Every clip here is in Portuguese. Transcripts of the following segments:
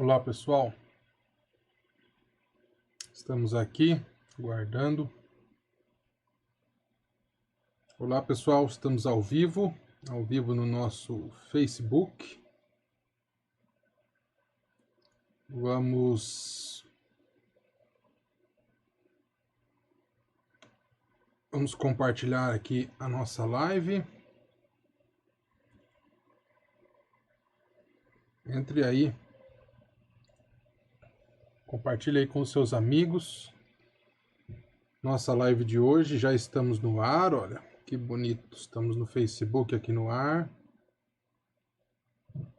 Olá pessoal, estamos aqui guardando. Olá pessoal, estamos ao vivo no nosso Facebook. Vamos compartilhar aqui a nossa live. Entre aí, compartilhe aí com os seus amigos. Nossa live de hoje, já estamos no ar, olha, que bonito. Estamos no Facebook aqui no ar.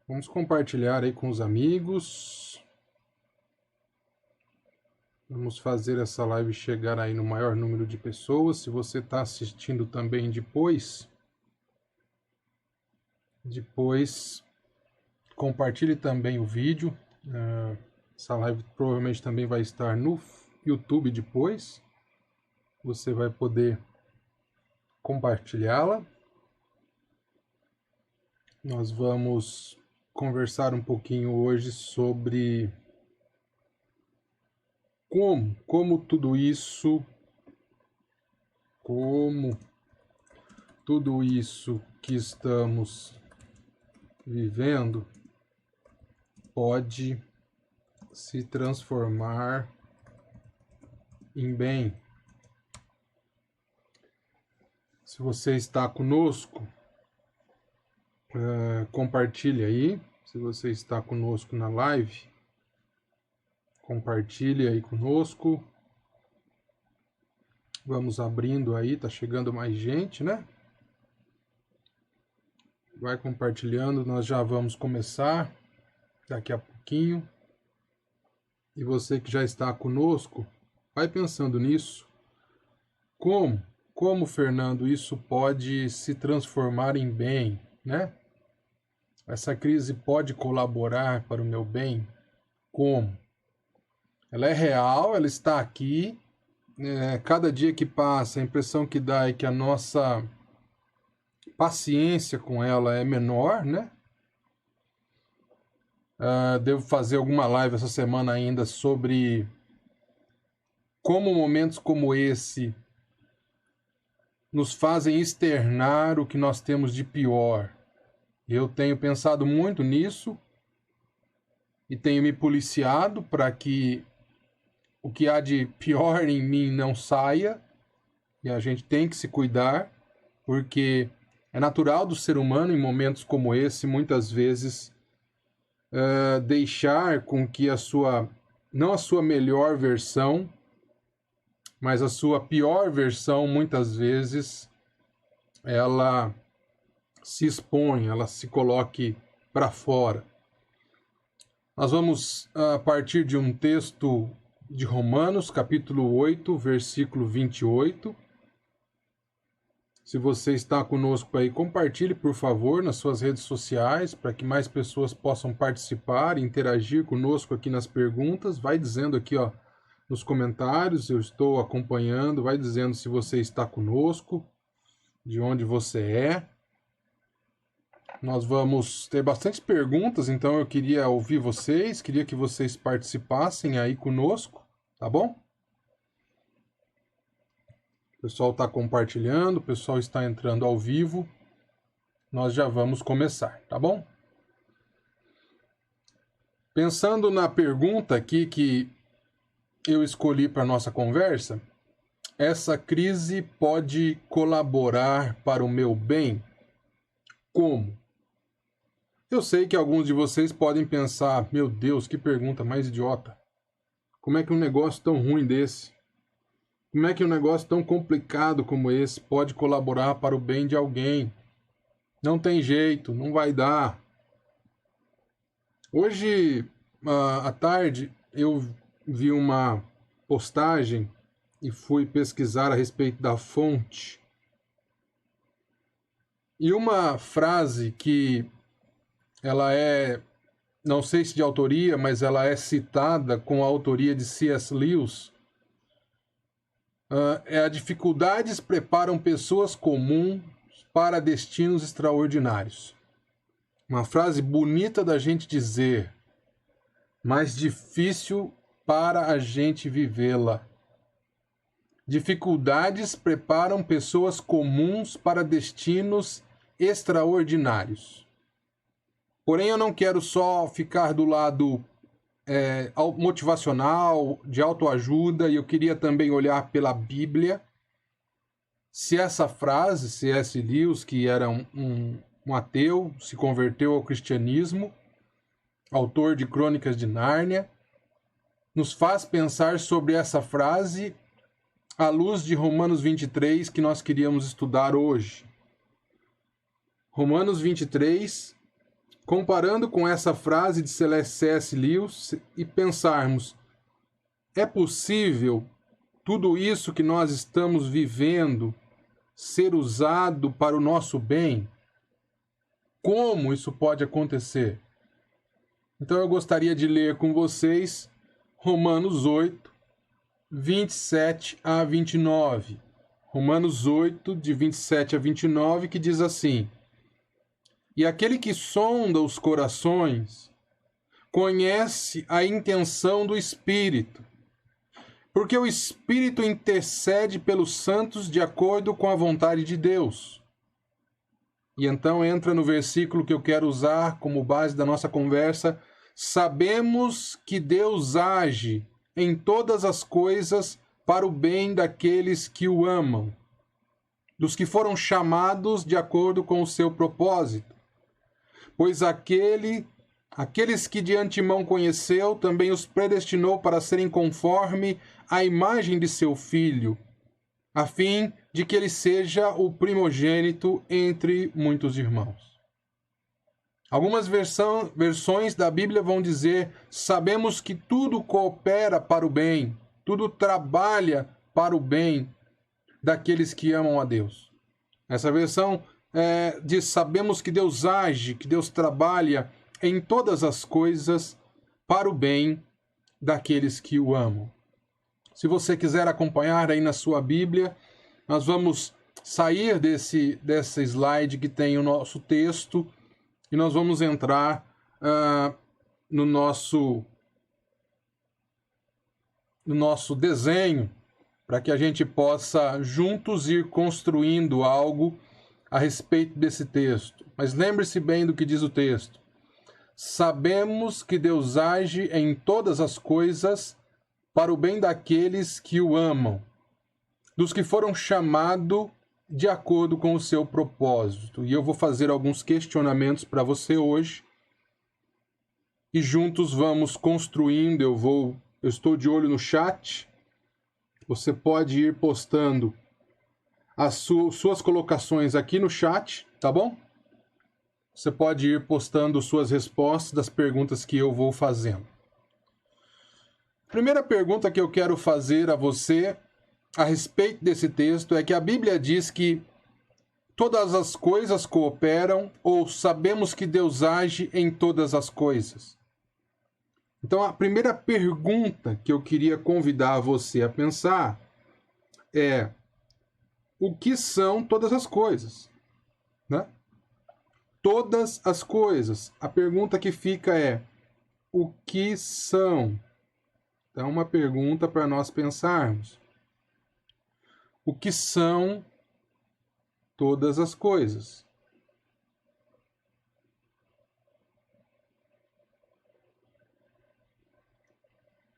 Vamos compartilhar aí com os amigos. Vamos fazer essa live chegar aí no maior número de pessoas. Se você está assistindo também depois, compartilhe também o vídeo. Essa live provavelmente também vai estar no YouTube depois. Você vai poder compartilhá-la. Nós vamos conversar um pouquinho hoje sobre como tudo isso que estamos vivendo pode se transformar em bem. Se você está conosco, compartilhe aí. Se você está conosco na live, compartilhe aí conosco. Vamos abrindo aí, tá chegando mais gente, né? Vai compartilhando, nós já vamos começar daqui a pouquinho. E você que já está conosco, vai pensando nisso. Como, Fernando, isso pode se transformar em bem, né? Essa crise pode colaborar para o meu bem? Como? Ela é real, ela está aqui. Cada dia que passa, a impressão que dá é que a nossa paciência com ela é menor, né? Devo fazer alguma live essa semana ainda sobre como momentos como esse nos fazem externar o que nós temos de pior. Eu tenho pensado muito nisso e tenho me policiado para que o que há de pior em mim não saia. E a gente tem que se cuidar, porque é natural do ser humano, em momentos como esse, muitas vezes, deixar com que não a sua melhor versão, mas a sua pior versão, muitas vezes, ela se expõe, ela se coloque para fora. Nós vamos, a partir de um texto de Romanos, capítulo 8, versículo 28. Se você está conosco aí, compartilhe, por favor, nas suas redes sociais, para que mais pessoas possam participar e interagir conosco aqui nas perguntas. Vai dizendo aqui, ó, nos comentários, eu estou acompanhando, vai dizendo se você está conosco, de onde você é. Nós vamos ter bastante perguntas, então eu queria ouvir vocês, queria que vocês participassem aí conosco, tá bom? O pessoal está compartilhando, o pessoal está entrando ao vivo. Nós já vamos começar, tá bom? Pensando na pergunta aqui que eu escolhi para a nossa conversa, essa crise pode colaborar para o meu bem? Como? Eu sei que alguns de vocês podem pensar, meu Deus, que pergunta mais idiota. Como é que um negócio tão ruim desse, como é que um negócio tão complicado como esse pode colaborar para o bem de alguém? Não tem jeito, não vai dar. Hoje, à tarde, eu vi uma postagem e fui pesquisar a respeito da fonte. E uma frase que ela é, não sei se de autoria, mas ela é citada com a autoria de C.S. Lewis, a dificuldades preparam pessoas comuns para destinos extraordinários. Uma frase bonita da gente dizer. mais difícil para a gente vivê-la. Dificuldades preparam pessoas comuns para destinos extraordinários. Porém, eu não quero só ficar do lado motivacional, de autoajuda, e eu queria também olhar pela Bíblia. Se essa frase, C.S. Lewis, que era um ateu, se converteu ao cristianismo, autor de Crônicas de Nárnia, nos faz pensar sobre essa frase à luz de Romanos 23, que nós queríamos estudar hoje. Romanos 23, comparando com essa frase de C.S. Lewis e pensarmos, é possível tudo isso que nós estamos vivendo ser usado para o nosso bem? Como isso pode acontecer? Então eu gostaria de ler com vocês Romanos 8, 27 a 29. Romanos 8, de 27 a 29, que diz assim: E aquele que sonda os corações conhece a intenção do Espírito, porque o Espírito intercede pelos santos de acordo com a vontade de Deus. E então entra no versículo que eu quero usar como base da nossa conversa. Sabemos que Deus age em todas as coisas para o bem daqueles que o amam, dos que foram chamados de acordo com o seu propósito. Pois aqueles que de antemão conheceu, também os predestinou para serem conforme a imagem de seu Filho, a fim de que ele seja o primogênito entre muitos irmãos. Algumas versões da Bíblia vão dizer: sabemos que tudo coopera para o bem, tudo trabalha para o bem daqueles que amam a Deus. Essa versão diz: sabemos que Deus age, que Deus trabalha em todas as coisas para o bem daqueles que o amam. Se você quiser acompanhar aí na sua Bíblia, nós vamos sair desse slide que tem o nosso texto e nós vamos entrar no nosso desenho, para que a gente possa juntos ir construindo algo a respeito desse texto. Mas lembre-se bem do que diz o texto. Sabemos que Deus age em todas as coisas para o bem daqueles que o amam, dos que foram chamados de acordo com o seu propósito. E eu vou fazer alguns questionamentos para você hoje. E juntos vamos construindo. Eu estou de olho no chat. Você pode ir postando as suas colocações aqui no chat, tá bom? Você pode ir postando suas respostas das perguntas que eu vou fazendo. Primeira pergunta que eu quero fazer a você a respeito desse texto é que a Bíblia diz que todas as coisas cooperam, ou sabemos que Deus age em todas as coisas. Então, a primeira pergunta que eu queria convidar você a pensar é: o que são todas as coisas? Né? Todas as coisas. A pergunta que fica é: o que são? Então, uma pergunta para nós pensarmos. O que são todas as coisas?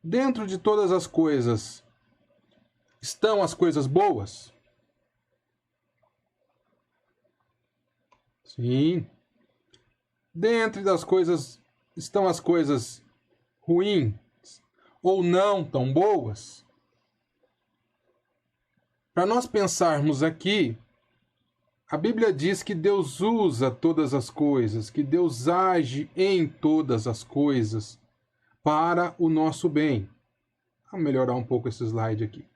Dentro de todas as coisas, estão as coisas boas? Sim. Dentro das coisas, estão as coisas ruins ou não tão boas? Para nós pensarmos aqui, a Bíblia diz que Deus usa todas as coisas, que Deus age em todas as coisas para o nosso bem. Vamos melhorar um pouco esse slide aqui.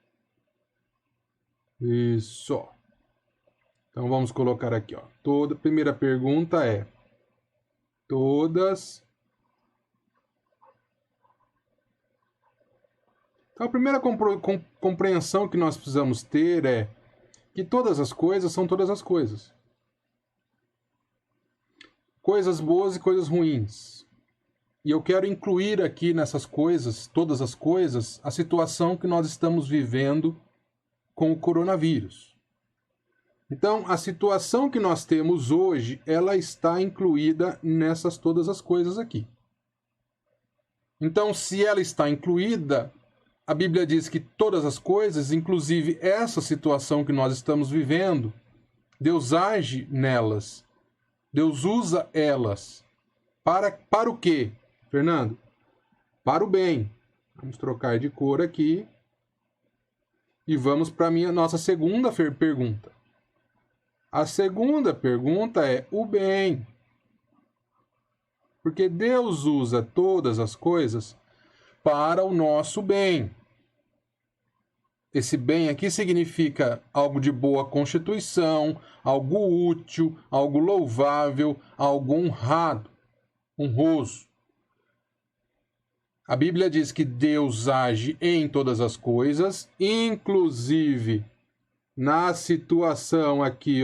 Isso. Então vamos colocar aqui, ó. Primeira pergunta é: todas. Então a primeira compreensão que nós precisamos ter é que todas as coisas são todas as coisas. Coisas boas e coisas ruins. E eu quero incluir aqui nessas coisas, todas as coisas, a situação que nós estamos vivendo com o coronavírus. Então, a situação que nós temos hoje, ela está incluída nessas todas as coisas aqui. Então, se ela está incluída, a Bíblia diz que todas as coisas, inclusive essa situação que nós estamos vivendo, Deus age nelas. Deus usa elas. Para o quê, Fernando? Para o bem. Vamos trocar de cor aqui. E vamos para a nossa segunda pergunta. A segunda pergunta é o bem. Porque Deus usa todas as coisas para o nosso bem. Esse bem aqui significa algo de boa constituição, algo útil, algo louvável, algo honroso. A Bíblia diz que Deus age em todas as coisas, inclusive na situação aqui,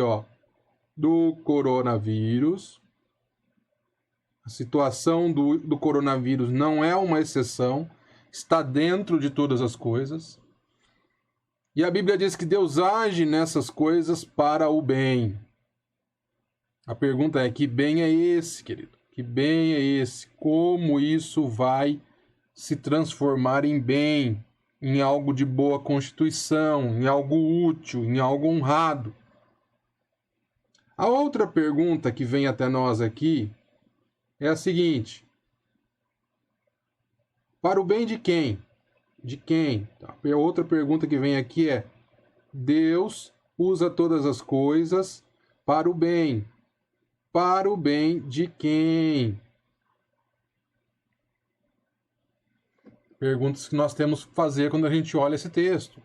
do coronavírus. A situação do coronavírus não é uma exceção, está dentro de todas as coisas. E a Bíblia diz que Deus age nessas coisas para o bem. A pergunta é: que bem é esse, querido? Que bem é esse? Como isso vai se transformar em bem, em algo de boa constituição, em algo útil, em algo honrado? A outra pergunta que vem até nós aqui é a seguinte: para o bem de quem? De quem? A outra pergunta que vem aqui é: Deus usa todas as coisas para o bem. Para o bem de quem? Perguntas que nós temos que fazer quando a gente olha esse texto.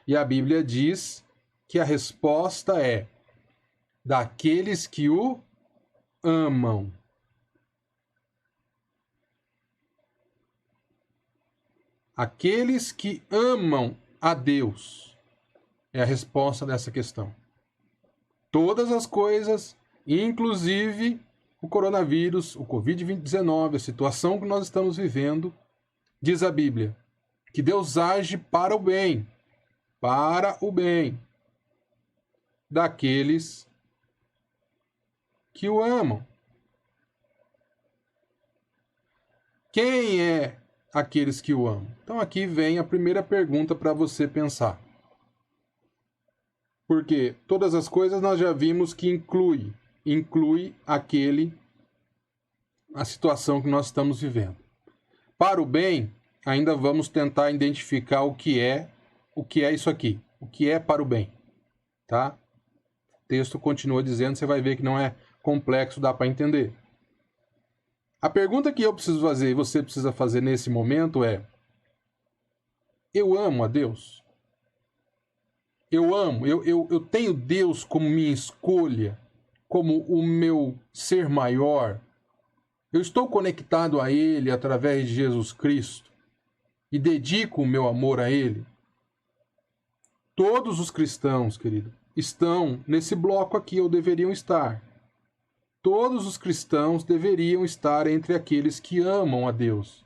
E a Bíblia diz que a resposta é: daqueles que o amam. Aqueles que amam a Deus é a resposta dessa questão. Todas as coisas, inclusive o coronavírus, o Covid-19, a situação que nós estamos vivendo, diz a Bíblia que Deus age para o bem daqueles que o amam. Quem é aqueles que o amam? Então aqui vem a primeira pergunta para você pensar. Porque todas as coisas nós já vimos que inclui a situação que nós estamos vivendo. Para o bem, ainda vamos tentar identificar o que é isso aqui, o que é para o bem, tá? O texto continua dizendo, você vai ver que não é complexo, dá para entender. A pergunta que eu preciso fazer e você precisa fazer nesse momento é: eu amo a Deus? Eu tenho Deus como minha escolha, como o meu ser maior? Eu estou conectado a Ele através de Jesus Cristo e dedico o meu amor a Ele? Todos os cristãos, querido, estão nesse bloco aqui, ou deveriam estar. Todos os cristãos deveriam estar entre aqueles que amam a Deus.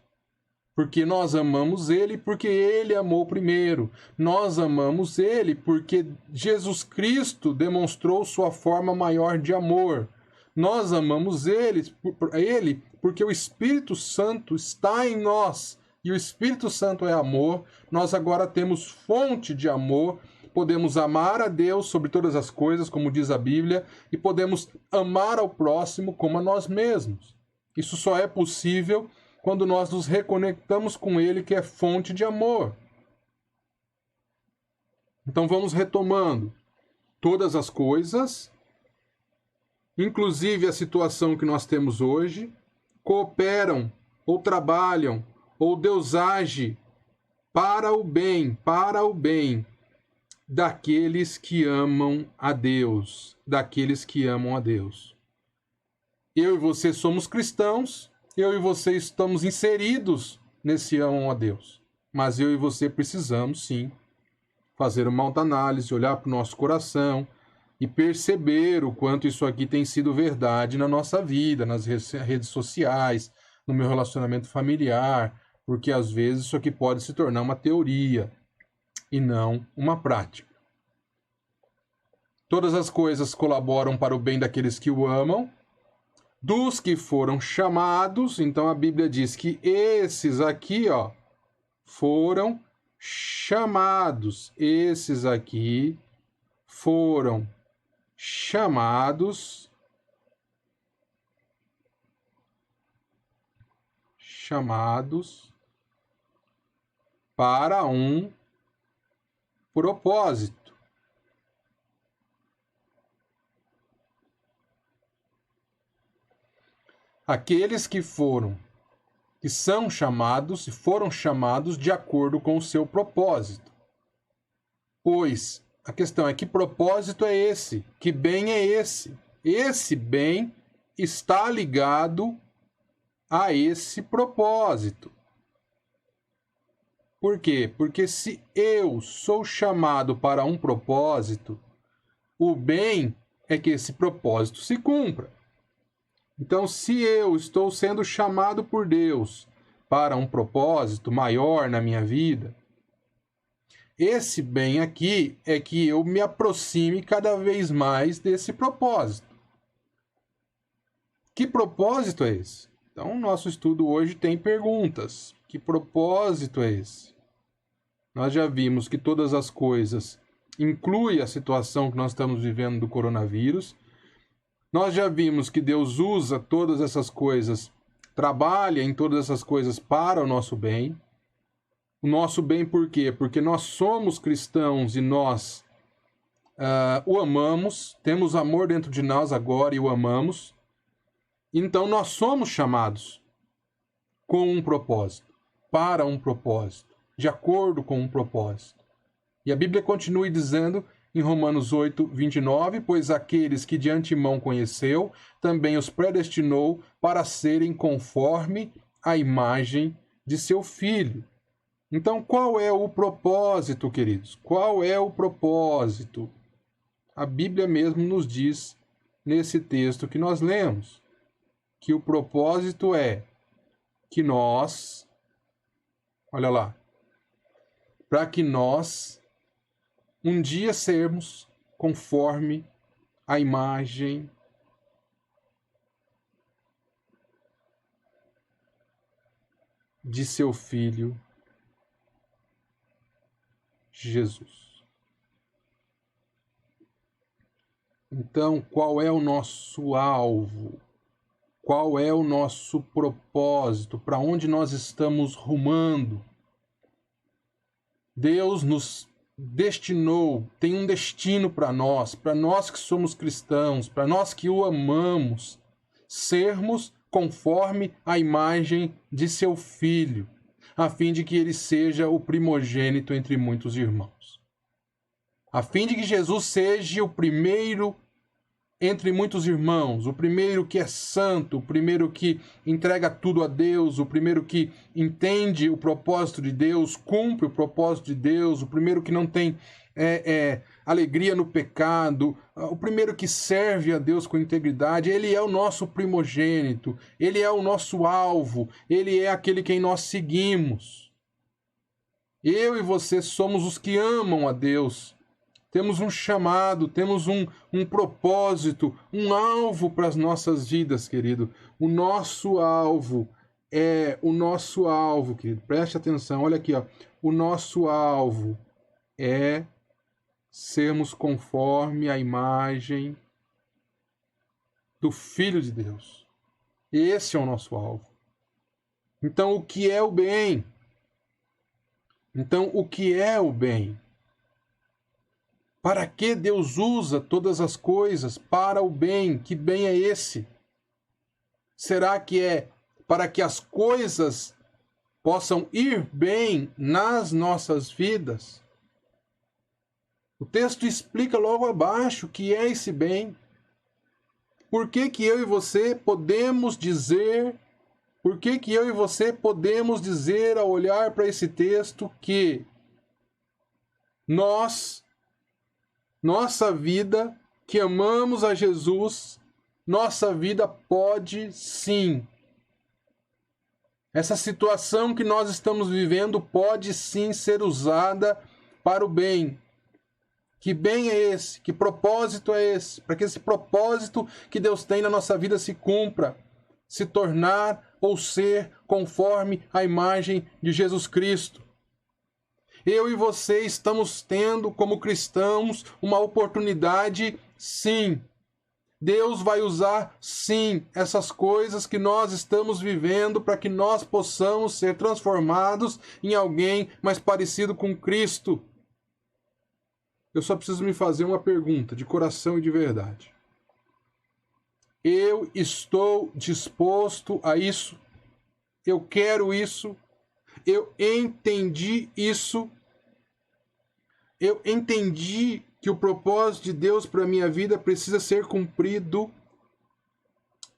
Porque nós amamos Ele, porque Ele amou primeiro. Nós amamos Ele porque Jesus Cristo demonstrou sua forma maior de amor. Nós amamos Ele porque o Espírito Santo está em nós. E o Espírito Santo é amor. Nós agora temos fonte de amor. Podemos amar a Deus sobre todas as coisas, como diz a Bíblia, e podemos amar ao próximo como a nós mesmos. Isso só é possível quando nós nos reconectamos com Ele, que é fonte de amor. Então vamos retomando. Todas as coisas, inclusive a situação que nós temos hoje, cooperam ou trabalham, ou Deus age para o bem daqueles que amam a Deus, Eu e você somos cristãos, eu e você estamos inseridos nesse amam a Deus, mas eu e você precisamos, sim, fazer uma autoanálise, olhar para o nosso coração e perceber o quanto isso aqui tem sido verdade na nossa vida, nas redes sociais, no meu relacionamento familiar, porque às vezes isso aqui pode se tornar uma teoria e não uma prática. Todas as coisas colaboram para o bem daqueles que o amam, dos que foram chamados. Então a Bíblia diz que esses aqui, ó, foram chamados. Esses aqui foram chamados para um propósito. Aqueles que são chamados e foram chamados de acordo com o seu propósito. Pois a questão é: que propósito é esse? Que bem é esse? Esse bem está ligado a esse propósito. Por quê? Porque se eu sou chamado para um propósito, o bem é que esse propósito se cumpra. Então, se eu estou sendo chamado por Deus para um propósito maior na minha vida, esse bem aqui é que eu me aproxime cada vez mais desse propósito. Que propósito é esse? Então, o nosso estudo hoje tem perguntas. Que propósito é esse? Nós já vimos que todas as coisas inclui a situação que nós estamos vivendo do coronavírus. Nós já vimos que Deus usa todas essas coisas, trabalha em todas essas coisas para o nosso bem. O nosso bem por quê? Porque nós somos cristãos e nós o amamos, temos amor dentro de nós agora e o amamos. Então nós somos chamados com um propósito, para um propósito, de acordo com um propósito. E a Bíblia continua dizendo em Romanos 8, 29, pois aqueles que de antemão conheceu, também os predestinou para serem conforme a imagem de seu Filho. Então, qual é o propósito, queridos? Qual é o propósito? A Bíblia mesmo nos diz, nesse texto que nós lemos, que o propósito é que nós, olha lá, para que nós um dia sermos conforme a imagem de seu Filho, Jesus. Então, qual é o nosso alvo? Qual é o nosso propósito? Para onde nós estamos rumando? Deus nos destinou, tem um destino para nós que somos cristãos, para nós que o amamos, sermos conforme a imagem de seu Filho, a fim de que ele seja o primogênito entre muitos irmãos. A fim de que Jesus seja o primeiro entre muitos irmãos, o primeiro que é santo, o primeiro que entrega tudo a Deus, o primeiro que entende o propósito de Deus, cumpre o propósito de Deus, o primeiro que não tem alegria no pecado, o primeiro que serve a Deus com integridade. Ele é o nosso primogênito, ele é o nosso alvo, ele é aquele quem nós seguimos. Eu e você somos os que amam a Deus. Temos um chamado, temos um propósito, um alvo para as nossas vidas, querido. O nosso alvo, querido. Preste atenção, olha aqui, ó. O nosso alvo é sermos conforme a imagem do Filho de Deus. Esse é o nosso alvo. Então, o que é o bem? Para que Deus usa todas as coisas para o bem? Que bem é esse? Será que é para que as coisas possam ir bem nas nossas vidas? O texto explica logo abaixo o que é esse bem. Por que que eu e você podemos dizer, ao olhar para esse texto, que nossa vida, que amamos a Jesus, nossa vida pode sim Essa situação que nós estamos vivendo pode sim ser usada para o bem. Que bem é esse? Que propósito é esse? Para que esse propósito que Deus tem na nossa vida se cumpra, se tornar ou ser conforme a imagem de Jesus Cristo. Eu e você estamos tendo, como cristãos, uma oportunidade, sim. Deus vai usar, sim, essas coisas que nós estamos vivendo para que nós possamos ser transformados em alguém mais parecido com Cristo. Eu só preciso me fazer uma pergunta de coração e de verdade. Eu estou disposto a isso? Eu quero isso? Eu entendi isso? Eu entendi que o propósito de Deus para a minha vida precisa ser cumprido.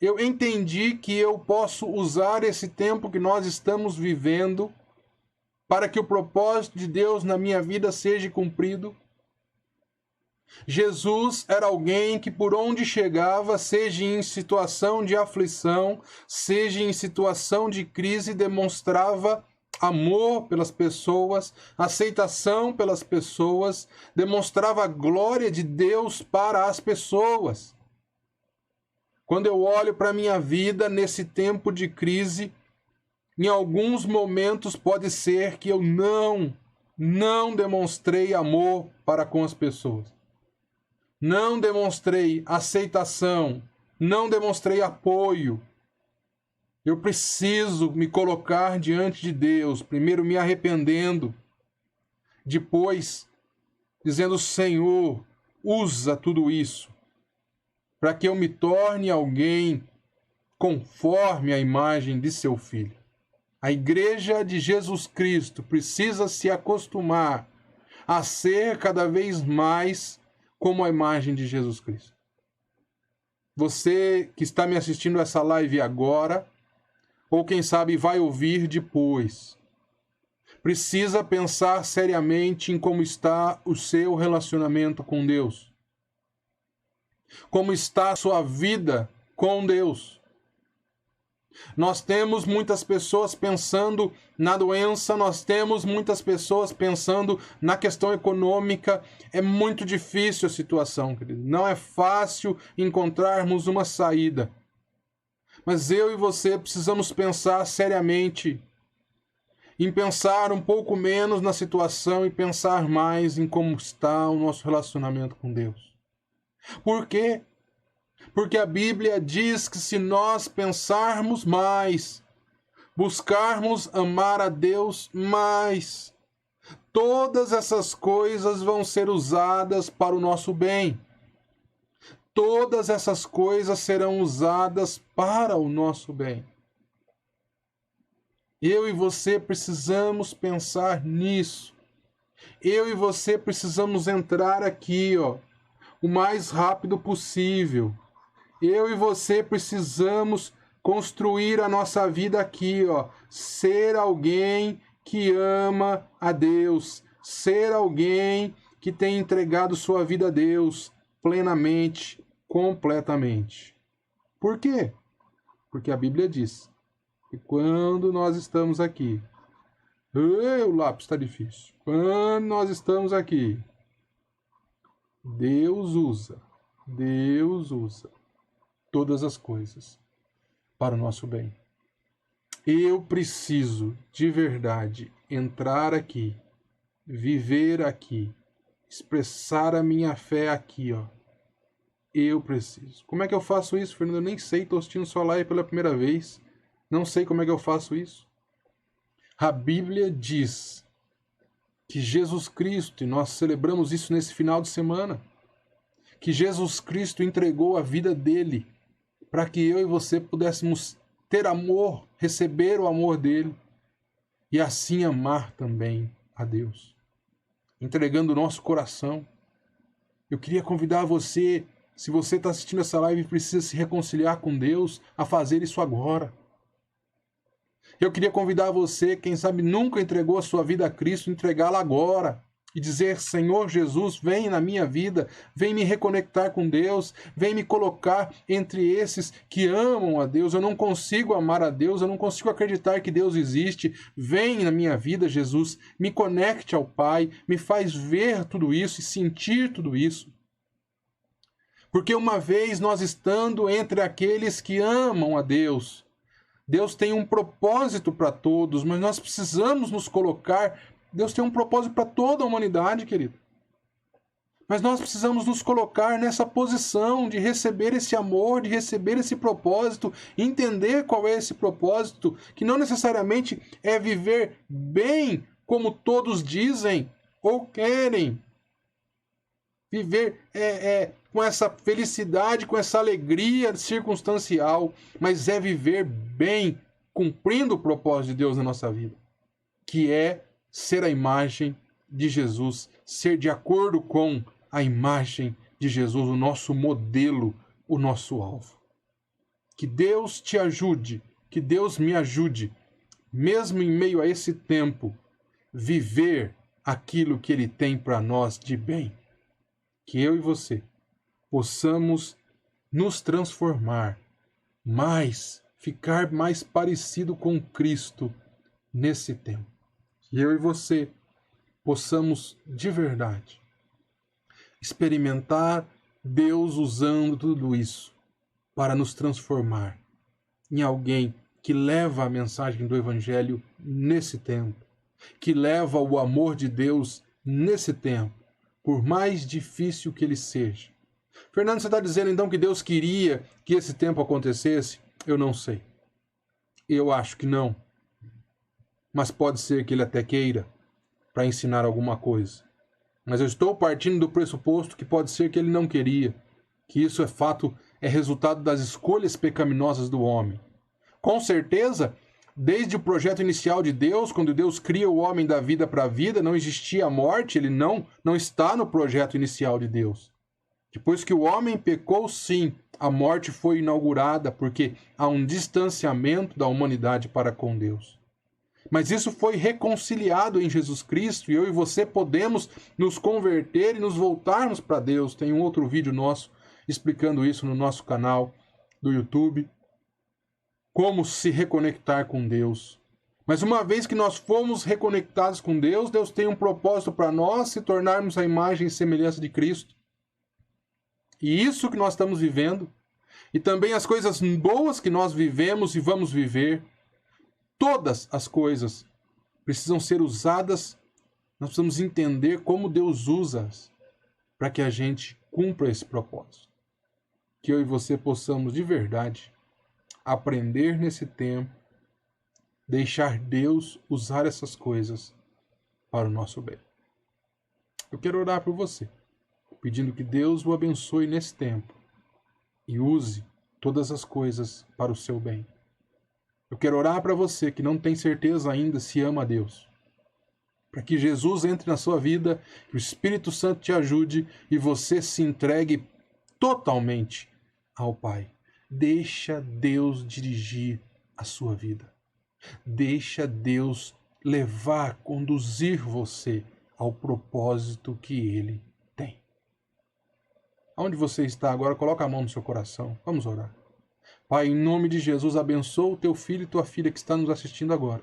Eu entendi que eu posso usar esse tempo que nós estamos vivendo para que o propósito de Deus na minha vida seja cumprido. Jesus era alguém que por onde chegava, seja em situação de aflição, seja em situação de crise, demonstrava amor pelas pessoas, aceitação pelas pessoas, demonstrava a glória de Deus para as pessoas. Quando eu olho para a minha vida nesse tempo de crise, em alguns momentos pode ser que eu não demonstrei amor para com as pessoas. Não demonstrei aceitação, não demonstrei apoio. Eu preciso me colocar diante de Deus, primeiro me arrependendo, depois dizendo: Senhor, usa tudo isso para que eu me torne alguém conforme a imagem de seu Filho. A Igreja de Jesus Cristo precisa se acostumar a ser cada vez mais como a imagem de Jesus Cristo. Você que está me assistindo essa live agora, ou quem sabe vai ouvir depois, precisa pensar seriamente em como está o seu relacionamento com Deus. Como está a sua vida com Deus. Nós temos muitas pessoas pensando na doença, nós temos muitas pessoas pensando na questão econômica. É muito difícil a situação, querido. Não é fácil encontrarmos uma saída. Mas eu e você precisamos pensar seriamente em pensar um pouco menos na situação e pensar mais em como está o nosso relacionamento com Deus. Por quê? Porque a Bíblia diz que se nós pensarmos mais, buscarmos amar a Deus mais, todas essas coisas vão ser usadas para o nosso bem. Todas essas coisas serão usadas para o nosso bem. Eu e você precisamos pensar nisso. Eu e você precisamos entrar aqui, o mais rápido possível. Eu e você precisamos construir a nossa vida aqui, ser alguém que ama a Deus, ser alguém que tem entregado sua vida a Deus plenamente, completamente. Por quê? Porque a Bíblia diz que quando nós estamos aqui, o lápis está difícil. Quando nós estamos aqui, Deus usa todas as coisas para o nosso bem. Eu preciso, de verdade, entrar aqui, viver aqui, expressar a minha fé aqui, Eu preciso. Como é que eu faço isso, Fernando? Eu nem sei, estou assistindo sua live pela primeira vez. Não sei como é que eu faço isso. A Bíblia diz que Jesus Cristo, e nós celebramos isso nesse final de semana, que Jesus Cristo entregou a vida dele para que eu e você pudéssemos ter amor, receber o amor dele e assim amar também a Deus, entregando o nosso coração. Eu queria convidar você, se você está assistindo essa live e precisa se reconciliar com Deus, a fazer isso agora. Eu queria convidar você, quem sabe nunca entregou a sua vida a Cristo, entregá-la agora. e dizer: Senhor Jesus, vem na minha vida, vem me reconectar com Deus, vem me colocar entre esses que amam a Deus. Eu não consigo amar a Deus, eu não consigo acreditar que Deus existe. Vem na minha vida, Jesus, me conecte ao Pai, me faz ver tudo isso e sentir tudo isso. Porque uma vez nós estando entre aqueles que amam a Deus, Deus tem um propósito para todos, mas nós precisamos nos colocar. Deus tem um propósito para toda a humanidade, querido. Mas nós precisamos nos colocar nessa posição de receber esse amor, de receber esse propósito, entender qual é esse propósito, que não necessariamente é viver bem como todos dizem ou querem. Viver com essa felicidade, com essa alegria circunstancial, mas é viver bem, cumprindo o propósito de Deus na nossa vida, que é ser a imagem de Jesus, ser de acordo com a imagem de Jesus, o nosso modelo, o nosso alvo. Que Deus te ajude, que Deus me ajude, mesmo em meio a esse tempo, viver aquilo que Ele tem para nós de bem. Que eu e você possamos nos transformar mais, ficar mais parecido com Cristo nesse tempo. Que eu e você possamos de verdade experimentar Deus usando tudo isso para nos transformar em alguém que leva a mensagem do Evangelho nesse tempo, que leva o amor de Deus nesse tempo, por mais difícil que ele seja. Fernando, você está dizendo então que Deus queria que esse tempo acontecesse? Eu não sei. Eu acho que não. Mas pode ser que ele até queira para ensinar alguma coisa. Mas eu estou partindo do pressuposto que pode ser que ele não queria, que isso é fato, é resultado das escolhas pecaminosas do homem. Com certeza, desde o projeto inicial de Deus, quando Deus cria o homem da vida para a vida, não existia a morte, ele não está no projeto inicial de Deus. Depois que o homem pecou, sim, a morte foi inaugurada, porque há um distanciamento da humanidade para com Deus. Mas isso foi reconciliado em Jesus Cristo, e eu e você podemos nos converter e nos voltarmos para Deus. Tem um outro vídeo nosso explicando isso no nosso canal do YouTube. Como se reconectar com Deus. Mas uma vez que nós fomos reconectados com Deus, Deus tem um propósito para nós se tornarmos a imagem e semelhança de Cristo. E isso que nós estamos vivendo, e também as coisas boas que nós vivemos e vamos viver, todas as coisas precisam ser usadas, nós precisamos entender como Deus usa-as para que a gente cumpra esse propósito. Que eu e você possamos de verdade aprender nesse tempo, deixar Deus usar essas coisas para o nosso bem. Eu quero orar por você, pedindo que Deus o abençoe nesse tempo e use todas as coisas para o seu bem. Eu quero orar para você que não tem certeza ainda se ama a Deus, para que Jesus entre na sua vida, que o Espírito Santo te ajude e você se entregue totalmente ao Pai. Deixa Deus dirigir a sua vida. Deixa Deus levar, conduzir você ao propósito que Ele tem. Onde você está agora, coloca a mão no seu coração. Vamos orar. Pai, em nome de Jesus, abençoa o teu filho e tua filha que está nos assistindo agora.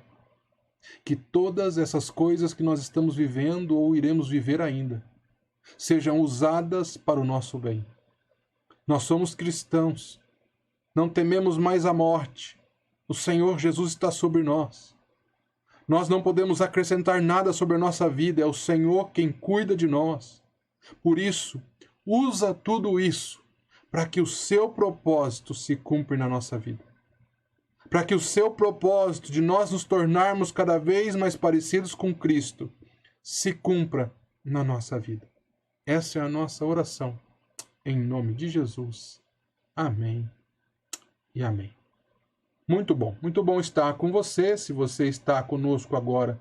Que todas essas coisas que nós estamos vivendo ou iremos viver ainda sejam usadas para o nosso bem. Nós somos cristãos. Não tememos mais a morte. O Senhor Jesus está sobre nós. Nós não podemos acrescentar nada sobre a nossa vida. É o Senhor quem cuida de nós. Por isso, usa tudo isso para que o seu propósito se cumpra na nossa vida. Para que o seu propósito de nós nos tornarmos cada vez mais parecidos com Cristo se cumpra na nossa vida. Essa é a nossa oração. Em nome de Jesus. Amém e amém. Muito bom estar com você. Se você está conosco agora,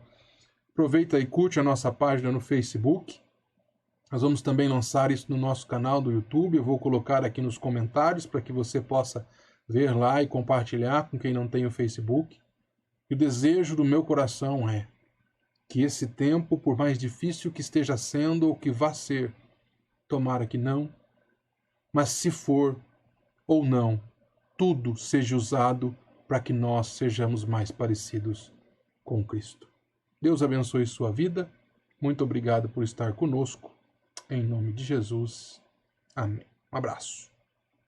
aproveita e curte a nossa página no Facebook. Nós vamos também lançar isso no nosso canal do YouTube. Eu vou colocar aqui nos comentários para que você possa ver lá e compartilhar com quem não tem o Facebook. E o desejo do meu coração é que esse tempo, por mais difícil que esteja sendo ou que vá ser, tomara que não, mas se for ou não, tudo seja usado para que nós sejamos mais parecidos com Cristo. Deus abençoe sua vida. Muito obrigado por estar conosco. Em nome de Jesus. Amém. Um abraço.